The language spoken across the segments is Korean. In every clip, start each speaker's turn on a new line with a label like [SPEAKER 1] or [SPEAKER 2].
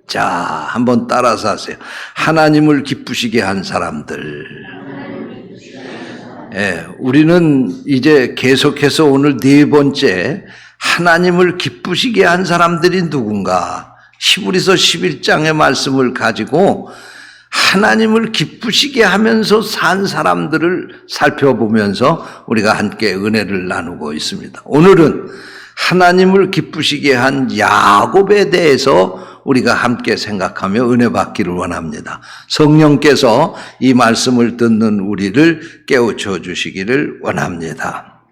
[SPEAKER 1] 자, 한번 따라서 하세요. 하나님을 기쁘시게 한 사람들. 우리는 이제 계속해서 오늘 네 번째 하나님을 기쁘시게 한 사람들이 누군가? 히브리서 11장의 말씀을 가지고 하나님을 기쁘시게 하면서 산 사람들을 살펴보면서 우리가 함께 은혜를 나누고 있습니다. 오늘은 하나님을 기쁘시게 한 야곱에 대해서 우리가 함께 생각하며 은혜 받기를 원합니다. 성령께서 이 말씀을 듣는 우리를 깨우쳐 주시기를 원합니다.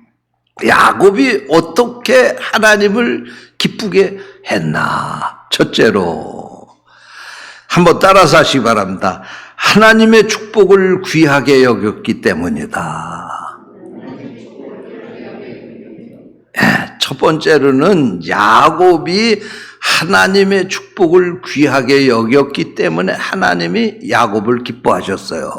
[SPEAKER 1] 야곱이 어떻게 하나님을 기쁘게 했나? 첫째로 한번 따라서 하시기 바랍니다. 하나님의 축복을 귀하게 여겼기 때문이다. 첫 번째로는 야곱이 하나님의 축복을 귀하게 여겼기 때문에 하나님이 야곱을 기뻐하셨어요.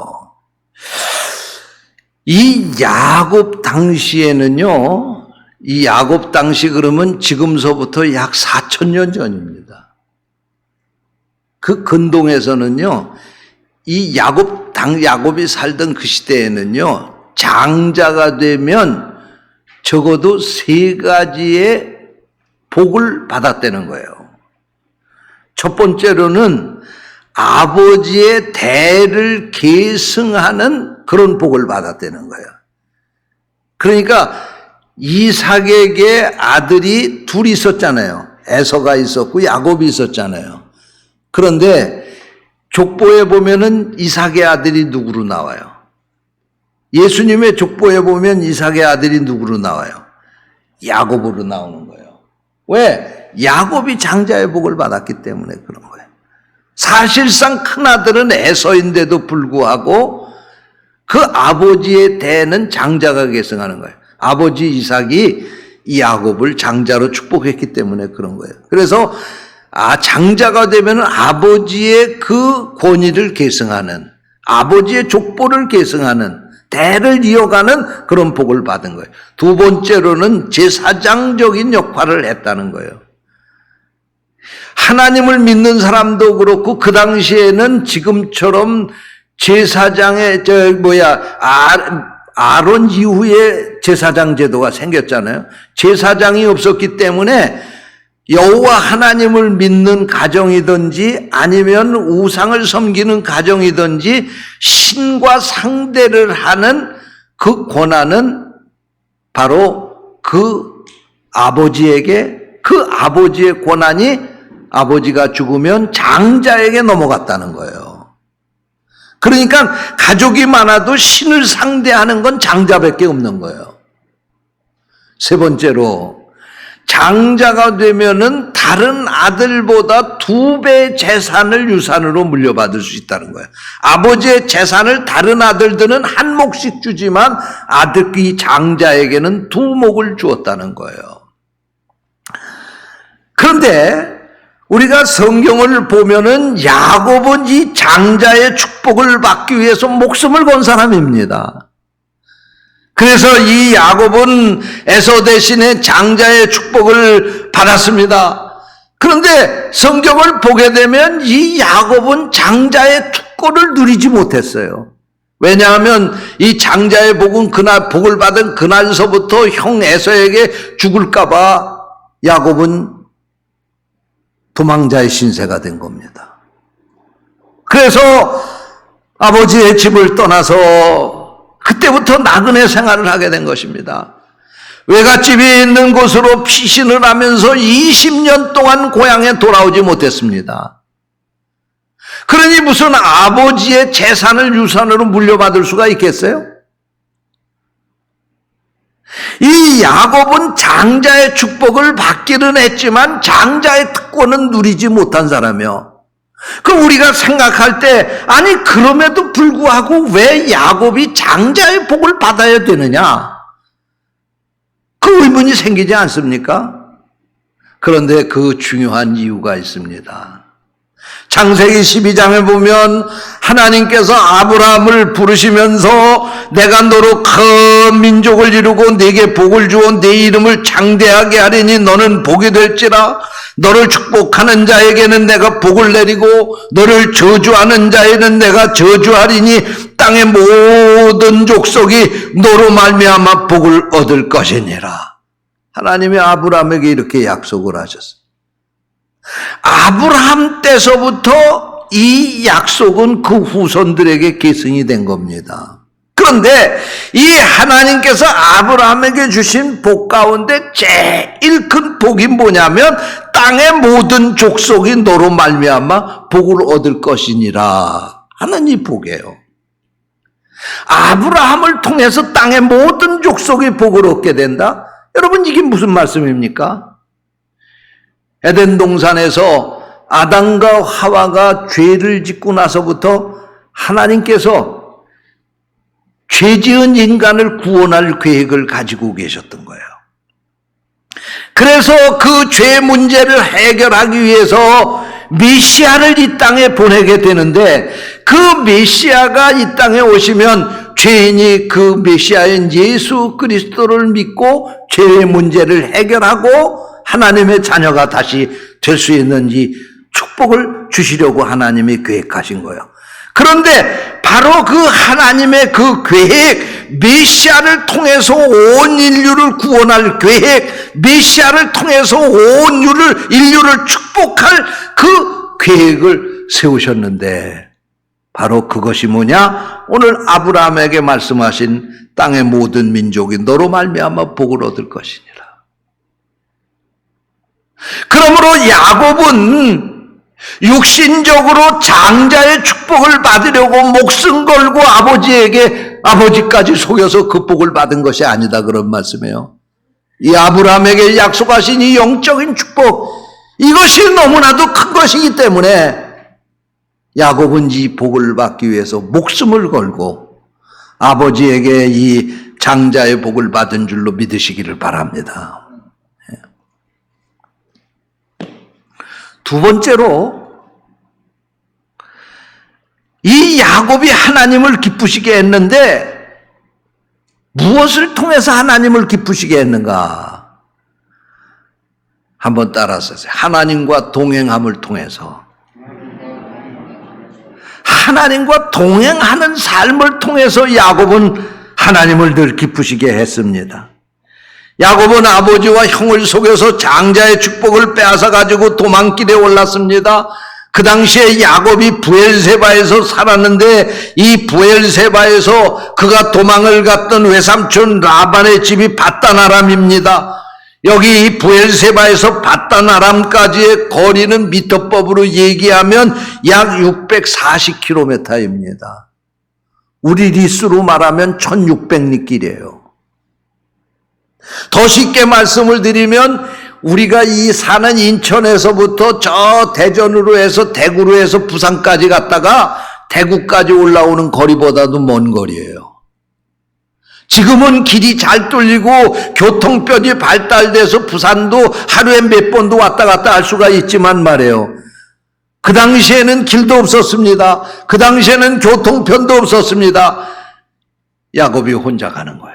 [SPEAKER 1] 이 야곱 당시에는요, 이 야곱 당시 그러면 지금서부터 약 4,000년 전입니다. 그 근동에서는요, 이 야곱이 살던 그 시대에는요, 장자가 되면 적어도 3가지의 복을 받았다는 거예요. 첫 번째로는 아버지의 대를 계승하는 그런 복을 받았다는 거예요. 그러니까 이삭에게 아들이 둘이 있었잖아요. 에서가 있었고 야곱이 있었잖아요. 그런데 족보에 보면은 이삭의 아들이 누구로 나와요? 예수님의 족보에 보면 이삭의 아들이 누구로 나와요? 야곱으로 나오는 거예요. 왜? 야곱이 장자의 복을 받았기 때문에 그런 거예요. 사실상 큰아들은 에서인데도 불구하고 그 아버지의 대는 장자가 계승하는 거예요. 아버지 이삭이 이 야곱을 장자로 축복했기 때문에 그런 거예요. 그래서 장자가 되면 아버지의 그 권위를 계승하는, 아버지의 족보를 계승하는, 대를 이어가는 그런 복을 받은 거예요. 두 번째로는 제사장적인 역할을 했다는 거예요. 하나님을 믿는 사람도 그렇고 그 당시에는 지금처럼 제사장의 아론 이후에 제사장 제도가 생겼잖아요. 제사장이 없었기 때문에 여호와 하나님을 믿는 가정이든지 아니면 우상을 섬기는 가정이든지 신과 상대를 하는 그 권한은 바로 그 아버지에게, 그 아버지의 권한이 아버지가 죽으면 장자에게 넘어갔다는 거예요. 그러니까 가족이 많아도 신을 상대하는 건 장자밖에 없는 거예요. 세 번째로 장자가 되면은 다른 아들보다 2배 재산을 유산으로 물려받을 수 있다는 거예요. 아버지의 재산을 다른 아들들은 한 몫씩 주지만 이 장자에게는 2몫을 주었다는 거예요. 그런데 우리가 성경을 보면은 야곱은 이 장자의 축복을 받기 위해서 목숨을 건 사람입니다. 그래서 이 야곱은 에서 대신에 장자의 축복을 받았습니다. 그런데 성경을 보게 되면 이 야곱은 장자의 특권을 누리지 못했어요. 왜냐하면 이 장자의 복은 복을 받은 그날서부터 형 에서에게 죽을까봐 야곱은 도망자의 신세가 된 겁니다. 그래서 아버지의 집을 떠나서 그때부터 나그네 생활을 하게 된 것입니다. 외갓집이 있는 곳으로 피신을 하면서 20년 동안 고향에 돌아오지 못했습니다. 그러니 무슨 아버지의 재산을 유산으로 물려받을 수가 있겠어요? 이 야곱은 장자의 축복을 받기는 했지만 장자의 특권은 누리지 못한 사람이요. 그럼 우리가 생각할 때 아니 그럼에도 불구하고 왜 야곱이 장자의 복을 받아야 되느냐? 그 의문이 생기지 않습니까? 그런데 그 중요한 이유가 있습니다. 창세기 12장에 보면 하나님께서 아브라함을 부르시면서 내가 너로 큰 민족을 이루고 네게 복을 주어 네 이름을 장대하게 하리니 너는 복이 될지라. 너를 축복하는 자에게는 내가 복을 내리고 너를 저주하는 자에게는 내가 저주하리니 땅의 모든 족속이 너로 말미암아 복을 얻을 것이니라. 하나님이 아브라함에게 이렇게 약속을 하셨어요. 아브라함 때서부터 이 약속은 그 후손들에게 계승이 된 겁니다. 그런데 이 하나님께서 아브라함에게 주신 복 가운데 제일 큰 복이 뭐냐면 땅의 모든 족속이 너로 말미암아 복을 얻을 것이니라 하는 이 복이에요. 아브라함을 통해서 땅의 모든 족속이 복을 얻게 된다? 여러분, 이게 무슨 말씀입니까? 에덴 동산에서 아담과 하와가 죄를 짓고 나서부터 하나님께서 죄 지은 인간을 구원할 계획을 가지고 계셨던 거예요. 그래서 그 죄 문제를 해결하기 위해서 메시아를 이 땅에 보내게 되는데, 그 메시아가 이 땅에 오시면 죄인이 그 메시아인 예수 그리스도를 믿고 죄의 문제를 해결하고 하나님의 자녀가 다시 될 수 있는 이 축복을 주시려고 하나님이 계획하신 거예요. 그런데 바로 그 하나님의 그 계획, 메시아를 통해서 온 인류를 구원할 계획, 메시아를 통해서 온 인류를 축복할 그 계획을 세우셨는데, 바로 그것이 뭐냐? 오늘 아브라함에게 말씀하신 땅의 모든 민족이 너로 말미암아 복을 얻을 것이니라. 그러므로 야곱은 육신적으로 장자의 축복을 받으려고 목숨 걸고 아버지까지 속여서 그 복을 받은 것이 아니다, 그런 말씀이에요. 이 아브라함에게 약속하신 이 영적인 축복, 이것이 너무나도 큰 것이기 때문에 야곱은 이 복을 받기 위해서 목숨을 걸고 아버지에게 이 장자의 복을 받은 줄로 믿으시기를 바랍니다. 두 번째로, 이 야곱이 하나님을 기쁘시게 했는데 무엇을 통해서 하나님을 기쁘시게 했는가? 한번 따라서 하나님과 동행함을 통해서. 하나님과 동행하는 삶을 통해서 야곱은 하나님을 늘 기쁘시게 했습니다. 야곱은 아버지와 형을 속여서 장자의 축복을 빼앗아 가지고 도망길에 올랐습니다. 그 당시에 야곱이 브엘세바에서 살았는데, 이 브엘세바에서 그가 도망을 갔던 외삼촌 라반의 집이 밧단 아람입니다. 여기 이 브엘세바에서 밧단 아람까지의 거리는 미터법으로 얘기하면 약 640km입니다. 우리 리수로 말하면 1600리 길이에요. 더 쉽게 말씀을 드리면 우리가 이 사는 인천에서부터 저 대전으로 해서 대구로 해서 부산까지 갔다가 대구까지 올라오는 거리보다도 먼 거리예요. 지금은 길이 잘 뚫리고 교통편이 발달돼서 부산도 하루에 몇 번도 왔다 갔다 할 수가 있지만 말이에요. 그 당시에는 길도 없었습니다. 그 당시에는 교통편도 없었습니다. 야곱이 혼자 가는 거예요.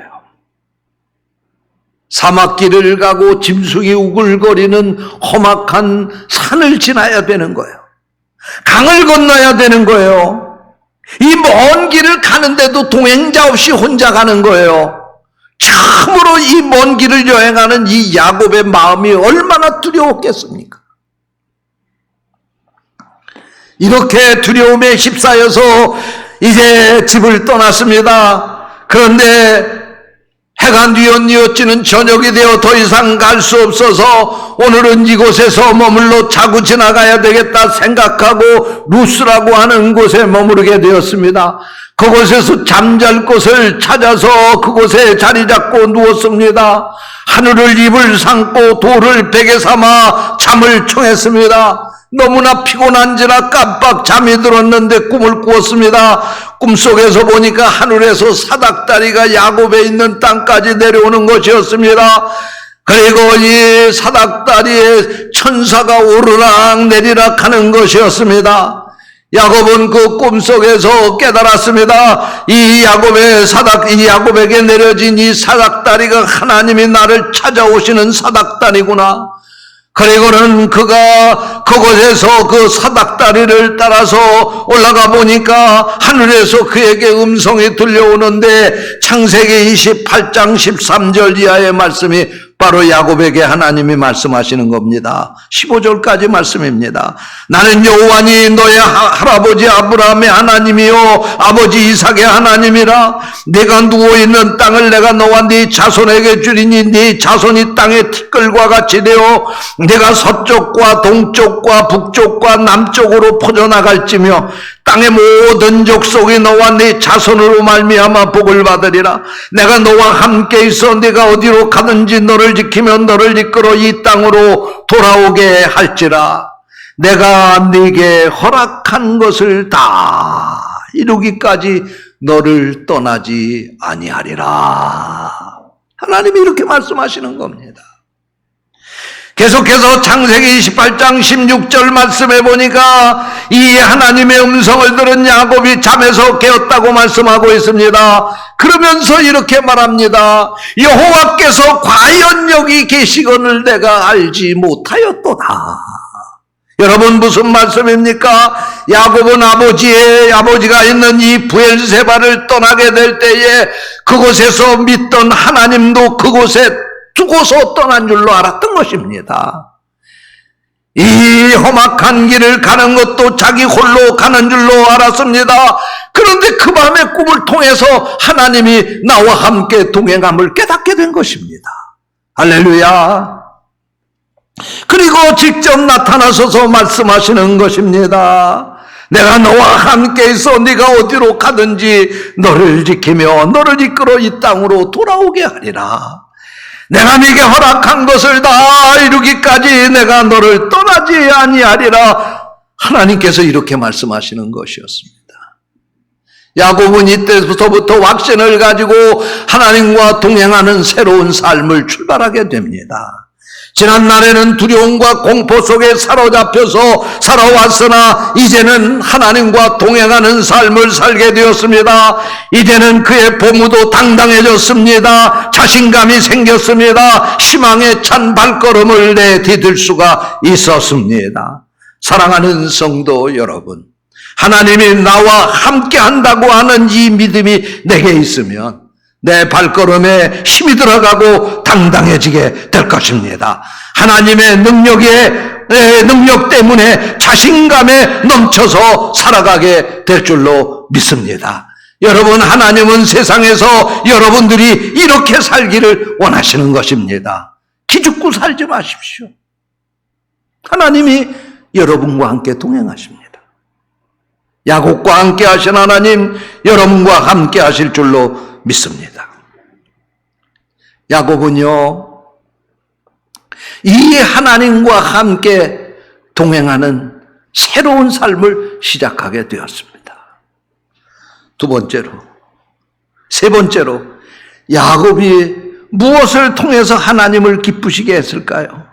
[SPEAKER 1] 사막길을 가고 짐승이 우글거리는 험악한 산을 지나야 되는 거예요. 강을 건너야 되는 거예요. 이 먼 길을 가는데도 동행자 없이 혼자 가는 거예요. 참으로 이 먼 길을 여행하는 이 야곱의 마음이 얼마나 두려웠겠습니까? 이렇게 두려움에 휩싸여서 이제 집을 떠났습니다. 그런데 해가 뉘엿뉘엿지는 저녁이 되어 더 이상 갈 수 없어서 오늘은 이곳에서 머물러 자고 지나가야 되겠다 생각하고 루스라고 하는 곳에 머무르게 되었습니다. 그곳에서 잠잘 곳을 찾아서 그곳에 자리 잡고 누웠습니다. 하늘을 이불 삼고 돌을 베개 삼아 잠을 청했습니다. 너무나 피곤한지라 깜빡 잠이 들었는데 꿈을 꾸었습니다. 꿈속에서 보니까 하늘에서 사닥다리가 야곱에 있는 땅까지 내려오는 것이었습니다. 그리고 이 사닥다리에 천사가 오르락 내리락 하는 것이었습니다. 야곱은 그 꿈속에서 깨달았습니다. 이 야곱에게 내려진 이 사닥다리가 하나님이 나를 찾아오시는 사닥다리구나. 그리고는 그가 그곳에서 그 사닥다리를 따라서 올라가 보니까 하늘에서 그에게 음성이 들려오는데 창세기 28장 13절 이하의 말씀이 바로 야곱에게 하나님이 말씀하시는 겁니다. 15절까지 말씀입니다. 나는 여호와니 너의 할아버지 아브라함의 하나님이요 아버지 이삭의 하나님이라. 네가 누워있는 땅을 내가 너와 네 자손에게 주리니 네 자손이 땅의 티끌과 같이 되어 네가 서쪽과 동쪽과 북쪽과 남쪽으로 퍼져나갈지며 땅의 모든 족속이 너와 네 자손으로 말미암아 복을 받으리라. 내가 너와 함께 있어 네가 어디로 가든지 너를 지키며 너를 이끌어 이 땅으로 돌아오게 할지라. 내가 네게 허락한 것을 다 이루기까지 너를 떠나지 아니하리라. 하나님이 이렇게 말씀하시는 겁니다. 계속해서 창세기 28장 16절 말씀해 보니까 이 하나님의 음성을 들은 야곱이 잠에서 깨었다고 말씀하고 있습니다. 그러면서 이렇게 말합니다. 여호와께서 과연 여기 계시거늘 내가 알지 못하였도다. 여러분 무슨 말씀입니까? 야곱은 아버지가 있는 이 브엘세바를 떠나게 될 때에 그곳에서 믿던 하나님도 그곳에 두고서 떠난 줄로 알았던 것입니다. 이 험악한 길을 가는 것도 자기 홀로 가는 줄로 알았습니다. 그런데 그 밤의 꿈을 통해서 하나님이 나와 함께 동행함을 깨닫게 된 것입니다. 할렐루야. 그리고 직접 나타나셔서 말씀하시는 것입니다. 내가 너와 함께 있어 네가 어디로 가든지 너를 지키며 너를 이끌어 이 땅으로 돌아오게 하리라. 내가 네게 허락한 것을 다 이루기까지 내가 너를 떠나지 아니하리라. 하나님께서 이렇게 말씀하시는 것이었습니다. 야곱은 이때부터 확신을 가지고 하나님과 동행하는 새로운 삶을 출발하게 됩니다. 지난날에는 두려움과 공포 속에 사로잡혀서 살아왔으나 이제는 하나님과 동행하는 삶을 살게 되었습니다. 이제는 그의 보무도 당당해졌습니다. 자신감이 생겼습니다. 희망에 찬 발걸음을 내디딜 수가 있었습니다. 사랑하는 성도 여러분, 하나님이 나와 함께 한다고 하는 이 믿음이 내게 있으면 내 발걸음에 힘이 들어가고 당당해지게 될 것입니다. 하나님의 능력 때문에 자신감에 넘쳐서 살아가게 될 줄로 믿습니다. 여러분, 하나님은 세상에서 여러분들이 이렇게 살기를 원하시는 것입니다. 기죽고 살지 마십시오. 하나님이 여러분과 함께 동행하십니다. 야곱과 함께 하신 하나님, 여러분과 함께 하실 줄로 믿습니다. 야곱은요, 이 하나님과 함께 동행하는 새로운 삶을 시작하게 되었습니다. 세 번째로 야곱이 무엇을 통해서 하나님을 기쁘시게 했을까요?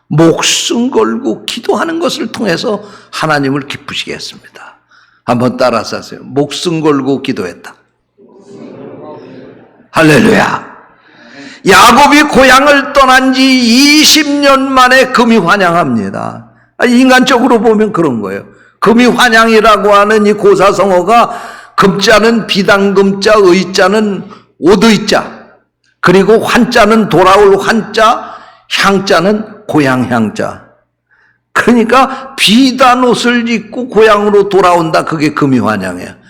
[SPEAKER 1] 목숨 걸고 기도하는 것을 통해서 하나님을 기쁘시게 했습니다. 한번 따라서 하세요. 목숨 걸고 기도했다. 할렐루야. 야곱이 고향을 떠난 지 20년 만에 금이 환향합니다. 인간적으로 보면 그런 거예요. 금이 환향이라고 하는 이 고사성어가 금자는 비단금자, 의자는 옷의자, 그리고 환자는 돌아올 환자, 향자는 고향 향자. 그러니까 비단 옷을 입고 고향으로 돌아온다. 그게 금이 환향이에요.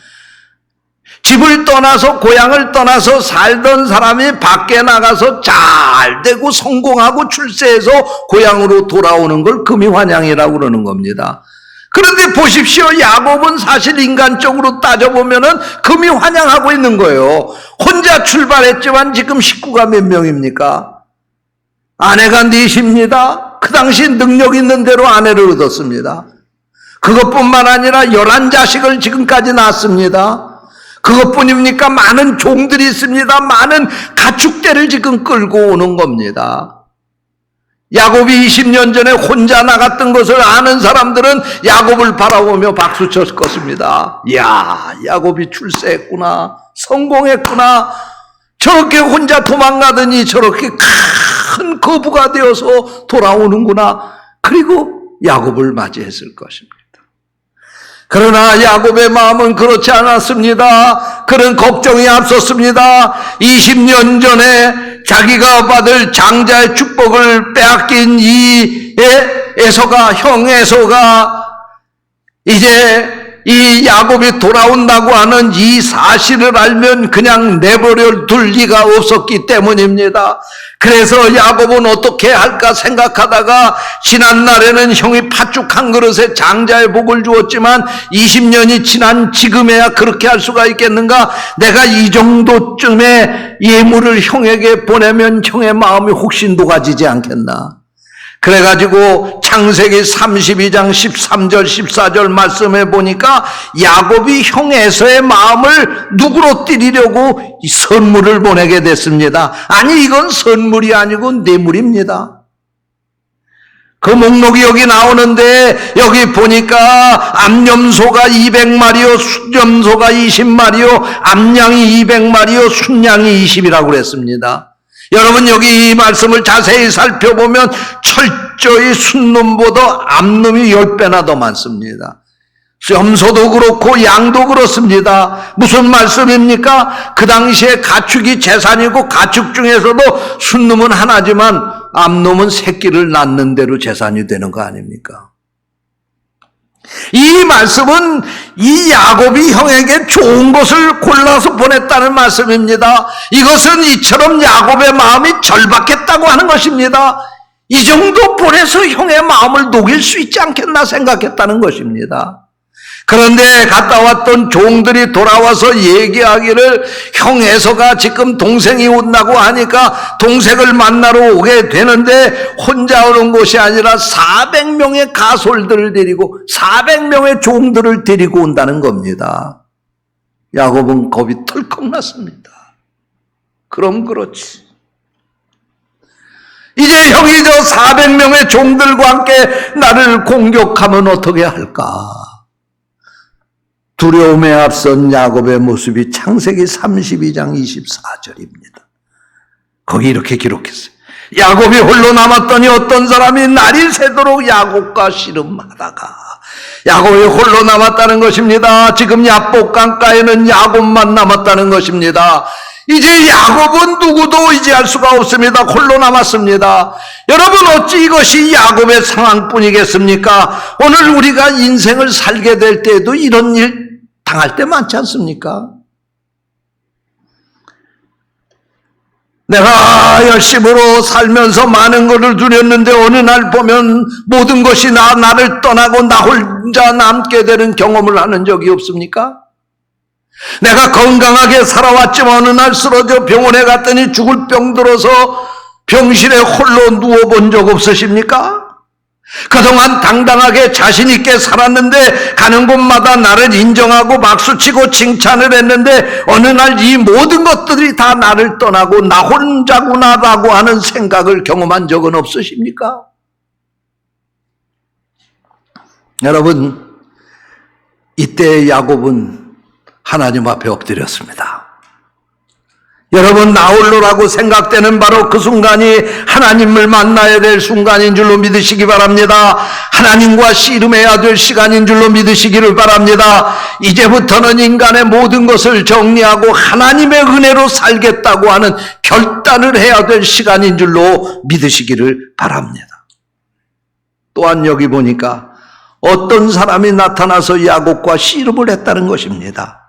[SPEAKER 1] 집을 떠나서 고향을 떠나서 살던 사람이 밖에 나가서 잘 되고 성공하고 출세해서 고향으로 돌아오는 걸 금이 환향이라고 그러는 겁니다. 그런데 보십시오. 야곱은 사실 인간적으로 따져보면은 금이 환향하고 있는 거예요. 혼자 출발했지만 지금 식구가 몇 명입니까? 아내가 넷입니다. 그 당시 능력 있는 대로 아내를 얻었습니다. 그것뿐만 아니라 11자식을 지금까지 낳았습니다. 그것뿐입니까? 많은 종들이 있습니다. 많은 가축대를 지금 끌고 오는 겁니다. 야곱이 20년 전에 혼자 나갔던 것을 아는 사람들은 야곱을 바라보며 박수 쳤을 것입니다. 이야, 야곱이 출세했구나, 성공했구나, 저렇게 혼자 도망가더니 저렇게 큰 거부가 되어서 돌아오는구나. 그리고 야곱을 맞이했을 것입니다. 그러나 야곱의 마음은 그렇지 않았습니다. 그런 걱정이 앞섰습니다. 20년 전에 자기가 받을 장자의 축복을 빼앗긴 이 에서가, 형 에서가 이제 이 야곱이 돌아온다고 하는 이 사실을 알면 그냥 내버려 둘 리가 없었기 때문입니다. 그래서 야곱은 어떻게 할까 생각하다가 지난날에는 형이 팥죽 한 그릇에 장자의 복을 주었지만 20년이 지난 지금에야 그렇게 할 수가 있겠는가? 내가 이 정도쯤의 예물을 형에게 보내면 형의 마음이 혹시 녹아지지 않겠나? 그래가지고 창세기 32장 13절 14절 말씀해 보니까 야곱이 형 에서의 마음을 누그러뜨리려고 이 선물을 보내게 됐습니다. 아니, 이건 선물이 아니고 뇌물입니다. 그 목록이 여기 나오는데 여기 보니까 암염소가 200마리요, 순염소가 20마리요, 암양이 200마리요, 순양이 20이라고 그랬습니다. 여러분, 여기 이 말씀을 자세히 살펴보면 철저히 순놈보다 암놈이 10배나 더 많습니다. 염소도 그렇고 양도 그렇습니다. 무슨 말씀입니까? 그 당시에 가축이 재산이고 가축 중에서도 순놈은 하나지만 암놈은 새끼를 낳는 대로 재산이 되는 거 아닙니까? 이 말씀은 이 야곱이 형에게 좋은 것을 골라서 보냈다는 말씀입니다. 이것은 이처럼 야곱의 마음이 절박했다고 하는 것입니다. 이 정도 보내서 형의 마음을 녹일 수 있지 않겠나 생각했다는 것입니다. 그런데 갔다 왔던 종들이 돌아와서 얘기하기를 형 에서가 지금 동생이 온다고 하니까 동생을 만나러 오게 되는데 혼자 오는 것이 아니라 400명의 가솔들을 데리고 400명의 종들을 데리고 온다는 겁니다. 야곱은 겁이 털컥 났습니다. 그럼 그렇지. 이제 형이 저 400명의 종들과 함께 나를 공격하면 어떻게 할까? 두려움에 앞선 야곱의 모습이 창세기 32장 24절입니다. 거기 이렇게 기록했어요. 야곱이 홀로 남았더니 어떤 사람이 날이 새도록 야곱과 씨름하다가, 야곱이 홀로 남았다는 것입니다. 지금 야복 강가에는 야곱만 남았다는 것입니다. 이제 야곱은 누구도 의지할 수가 없습니다. 홀로 남았습니다. 여러분, 어찌 이것이 야곱의 상황뿐이겠습니까? 오늘 우리가 인생을 살게 될 때에도 이런 일 당할 때 많지 않습니까? 내가 열심으로 살면서 많은 것을 누렸는데 어느 날 보면 모든 것이 나를 떠나고 나 혼자 남게 되는 경험을 하는 적이 없습니까? 내가 건강하게 살아왔지만 어느 날 쓰러져 병원에 갔더니 죽을 병 들어서 병실에 홀로 누워본 적 없으십니까? 그동안 당당하게 자신있게 살았는데 가는 곳마다 나를 인정하고 박수치고 칭찬을 했는데 어느 날 이 모든 것들이 다 나를 떠나고 나 혼자구나라고 하는 생각을 경험한 적은 없으십니까? 여러분, 이때 야곱은 하나님 앞에 엎드렸습니다. 여러분, 나 홀로라고 생각되는 바로 그 순간이 하나님을 만나야 될 순간인 줄로 믿으시기 바랍니다. 하나님과 씨름해야 될 시간인 줄로 믿으시기를 바랍니다. 이제부터는 인간의 모든 것을 정리하고 하나님의 은혜로 살겠다고 하는 결단을 해야 될 시간인 줄로 믿으시기를 바랍니다. 또한 여기 보니까 어떤 사람이 나타나서 야곱과 씨름을 했다는 것입니다.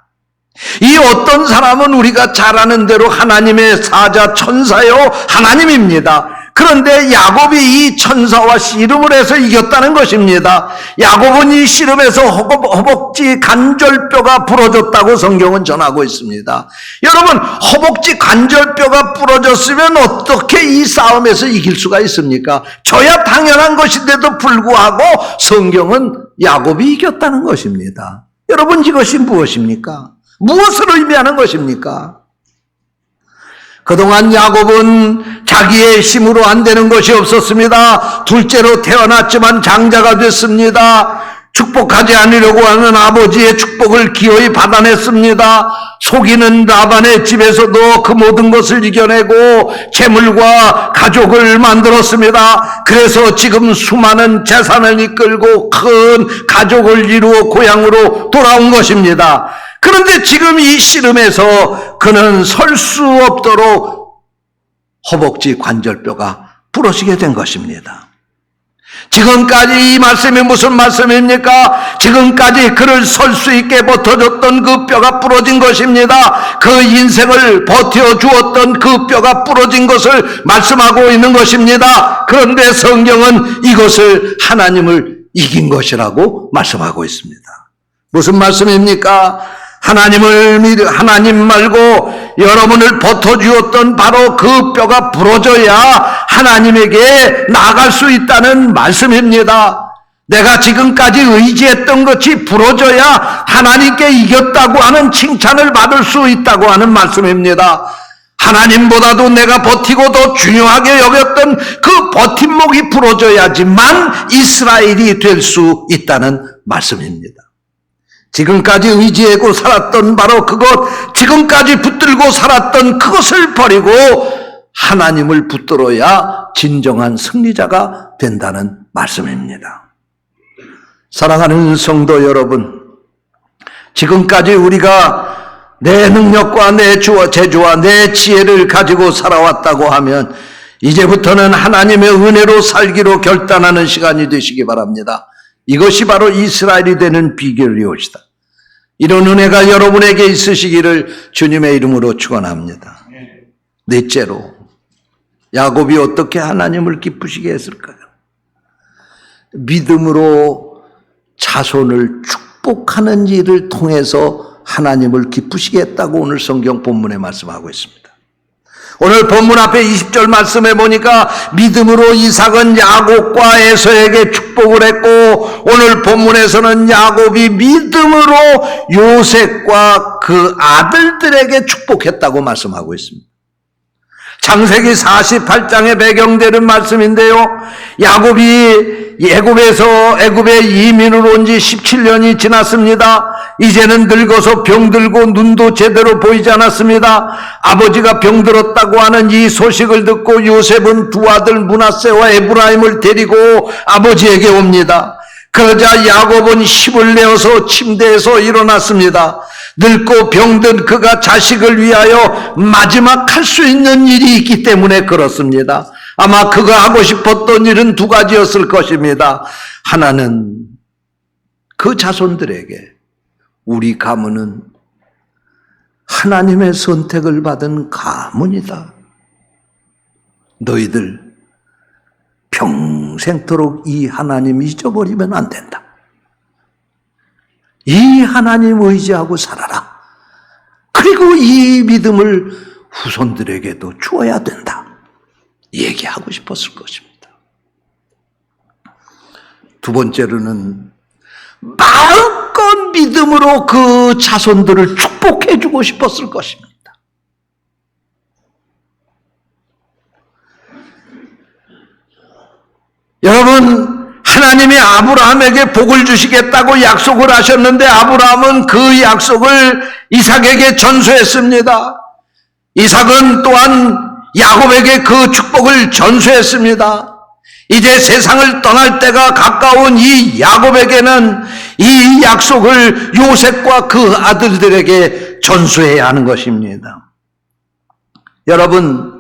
[SPEAKER 1] 이 어떤 사람은 우리가 잘 아는 대로 하나님의 사자 천사요 하나님입니다. 그런데 야곱이 이 천사와 씨름을 해서 이겼다는 것입니다. 야곱은 이 씨름에서 허벅지 관절뼈가 부러졌다고 성경은 전하고 있습니다. 여러분, 허벅지 관절뼈가 부러졌으면 어떻게 이 싸움에서 이길 수가 있습니까? 저야 당연한 것인데도 불구하고 성경은 야곱이 이겼다는 것입니다. 여러분, 이것이 무엇입니까? 무엇을 의미하는 것입니까? 그동안 야곱은 자기의 힘으로 안 되는 것이 없었습니다. 둘째로 태어났지만 장자가 됐습니다. 축복하지 않으려고 하는 아버지의 축복을 기어이 받아냈습니다. 속이는 라반의 집에서도 그 모든 것을 이겨내고 재물과 가족을 만들었습니다. 그래서 지금 수많은 재산을 이끌고 큰 가족을 이루어 고향으로 돌아온 것입니다. 그런데 지금 이 씨름에서 그는 설 수 없도록 허벅지 관절뼈가 부러지게 된 것입니다. 지금까지 이 말씀이 무슨 말씀입니까? 지금까지 그를 설 수 있게 버텨줬던 그 뼈가 부러진 것입니다. 그 인생을 버텨주었던 그 뼈가 부러진 것을 말씀하고 있는 것입니다. 그런데 성경은 이것을 하나님을 이긴 것이라고 말씀하고 있습니다. 무슨 말씀입니까? 하나님 말고 여러분을 버텨주었던 바로 그 뼈가 부러져야 하나님에게 나아갈 수 있다는 말씀입니다. 내가 지금까지 의지했던 것이 부러져야 하나님께 이겼다고 하는 칭찬을 받을 수 있다고 하는 말씀입니다. 하나님보다도 내가 버티고 더 중요하게 여겼던 그 버팀목이 부러져야지만 이스라엘이 될 수 있다는 말씀입니다. 지금까지 의지하고 살았던 바로 그것, 지금까지 붙들고 살았던 그것을 버리고 하나님을 붙들어야 진정한 승리자가 된다는 말씀입니다. 사랑하는 성도 여러분, 지금까지 우리가 내 능력과 내 재주와 내 지혜를 가지고 살아왔다고 하면 이제부터는 하나님의 은혜로 살기로 결단하는 시간이 되시기 바랍니다. 이것이 바로 이스라엘이 되는 비결이옵시다. 이런 은혜가 여러분에게 있으시기를 주님의 이름으로 축원합니다. 넷째로, 야곱이 어떻게 하나님을 기쁘시게 했을까요? 믿음으로 자손을 축복하는 일을 통해서 하나님을 기쁘시게 했다고 오늘 성경 본문에 말씀하고 있습니다. 오늘 본문 앞에 20절 말씀해 보니까 믿음으로 이삭은 야곱과 에서에게 축복을 했고, 오늘 본문에서는 야곱이 믿음으로 요셉과 그 아들들에게 축복했다고 말씀하고 있습니다. 창세기 48장에 배경되는 말씀인데요, 야곱이 애굽에 이민으로 온 지 17년이 지났습니다. 이제는 늙어서 병들고 눈도 제대로 보이지 않았습니다. 아버지가 병들었다고 하는 이 소식을 듣고 요셉은 두 아들 므낫세와 에브라임을 데리고 아버지에게 옵니다. 그러자 야곱은 힘을 내어서 침대에서 일어났습니다. 늙고 병든 그가 자식을 위하여 마지막 할 수 있는 일이 있기 때문에 그렇습니다. 아마 그가 하고 싶었던 일은 두 가지였을 것입니다. 하나는 그 자손들에게, 우리 가문은 하나님의 선택을 받은 가문이다. 너희들 평생토록 이 하나님 잊어버리면 안 된다. 이 하나님 의지하고 살아라. 그리고 이 믿음을 후손들에게도 주어야 된다. 얘기하고 싶었을 것입니다. 두 번째로는 마음껏 믿음으로 그 자손들을 축복해 주고 싶었을 것입니다. 여러분, 하나님이 아브라함에게 복을 주시겠다고 약속을 하셨는데 아브라함은 그 약속을 이삭에게 전수했습니다. 이삭은 또한 야곱에게 그 축복을 전수했습니다. 이제 세상을 떠날 때가 가까운 이 야곱에게는 이 약속을 요셉과 그 아들들에게 전수해야 하는 것입니다. 여러분,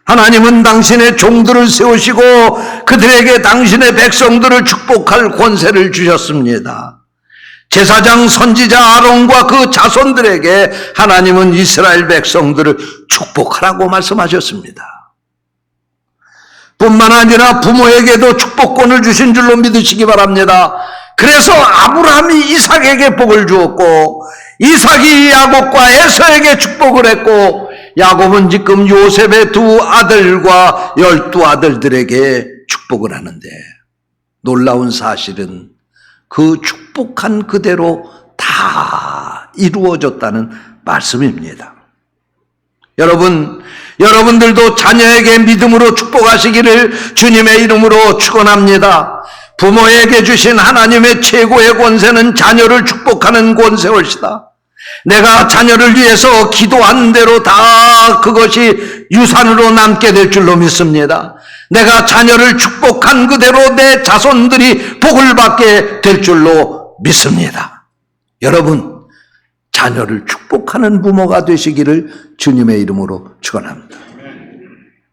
[SPEAKER 1] 하나님은 당신의 종들을 세우시고 그들에게 당신의 백성들을 축복할 권세를 주셨습니다. 제사장 선지자 아론과 그 자손들에게 하나님은 이스라엘 백성들을 축복하라고 말씀하셨습니다. 뿐만 아니라 부모에게도 축복권을 주신 줄로 믿으시기 바랍니다. 그래서 아브라함이 이삭에게 복을 주었고, 이삭이 야곱과 에서에게 축복을 했고, 야곱은 지금 요셉의 두 아들과 12아들들에게 축복을 하는데, 놀라운 사실은 그 축복한 그대로 다 이루어졌다는 말씀입니다. 여러분들도 자녀에게 믿음으로 축복하시기를 주님의 이름으로 축원합니다. 부모에게 주신 하나님의 최고의 권세는 자녀를 축복하는 권세올시다. 내가 자녀를 위해서 기도한 대로 다 그것이 유산으로 남게 될 줄로 믿습니다. 내가 자녀를 축복한 그대로 내 자손들이 복을 받게 될 줄로 믿습니다. 여러분, 자녀를 축복하는 부모가 되시기를 주님의 이름으로 축원합니다.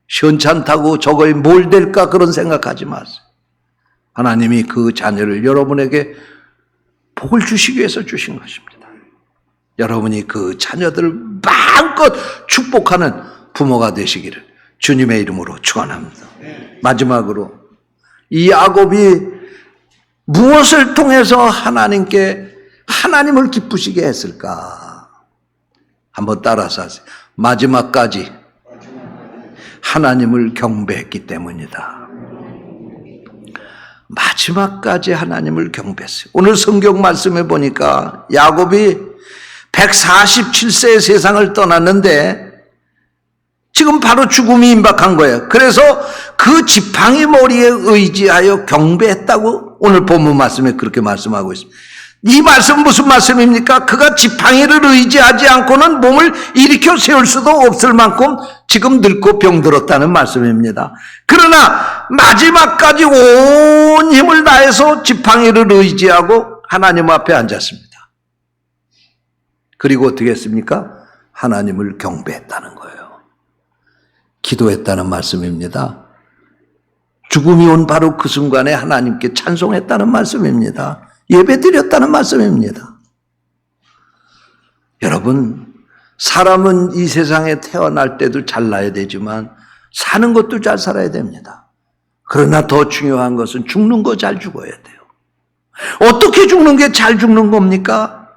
[SPEAKER 1] 시원찮다고 저거에 뭘 될까 그런 생각하지 마세요. 하나님이 그 자녀를 여러분에게 복을 주시기 위해서 주신 것입니다. 여러분이 그 자녀들을 마음껏 축복하는 부모가 되시기를 주님의 이름으로 축원합니다. 마지막으로 이 야곱이 무엇을 통해서 하나님을 기쁘시게 했을까? 한번 따라서 하세요. 마지막까지 하나님을 경배했기 때문이다. 마지막까지 하나님을 경배했어요. 오늘 성경 말씀에 보니까 야곱이 147세의 세상을 떠났는데 지금 바로 죽음이 임박한 거예요. 그래서 그 지팡이 머리에 의지하여 경배했다고 오늘 본문 말씀에 그렇게 말씀하고 있습니다. 이 말씀은 무슨 말씀입니까? 그가 지팡이를 의지하지 않고는 몸을 일으켜 세울 수도 없을 만큼 지금 늙고 병들었다는 말씀입니다. 그러나 마지막까지 온 힘을 다해서 지팡이를 의지하고 하나님 앞에 앉았습니다. 그리고 어떻게 했습니까? 하나님을 경배했다는 거예요. 기도했다는 말씀입니다. 죽음이 온 바로 그 순간에 하나님께 찬송했다는 말씀입니다. 예배드렸다는 말씀입니다. 여러분, 사람은 이 세상에 태어날 때도 잘나야 되지만 사는 것도 잘 살아야 됩니다. 그러나 더 중요한 것은 죽는 거 잘 죽어야 돼요. 어떻게 죽는 게 잘 죽는 겁니까?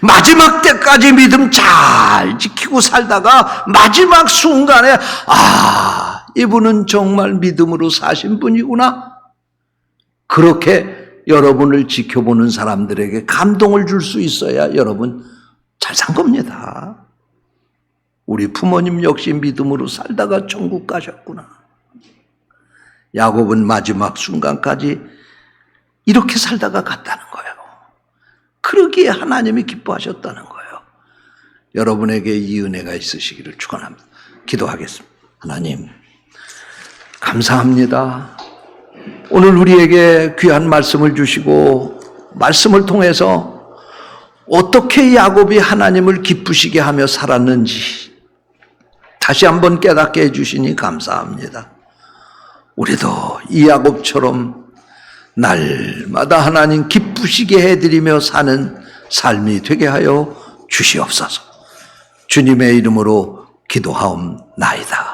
[SPEAKER 1] 마지막 때까지 믿음 잘 지키고 살다가 마지막 순간에 이분은 정말 믿음으로 사신 분이구나. 그렇게 여러분을 지켜보는 사람들에게 감동을 줄 수 있어야 여러분 잘 산 겁니다. 우리 부모님 역시 믿음으로 살다가 천국 가셨구나. 야곱은 마지막 순간까지 이렇게 살다가 갔다는 거예요. 그러기에 하나님이 기뻐하셨다는 거예요. 여러분에게 이 은혜가 있으시기를 축원합니다. 기도하겠습니다. 하나님, 감사합니다. 오늘 우리에게 귀한 말씀을 주시고 말씀을 통해서 어떻게 야곱이 하나님을 기쁘시게 하며 살았는지 다시 한번 깨닫게 해주시니 감사합니다. 우리도 이 야곱처럼 날마다 하나님 기쁘시게 해드리며 사는 삶이 되게 하여 주시옵소서. 주님의 이름으로 기도하옵나이다.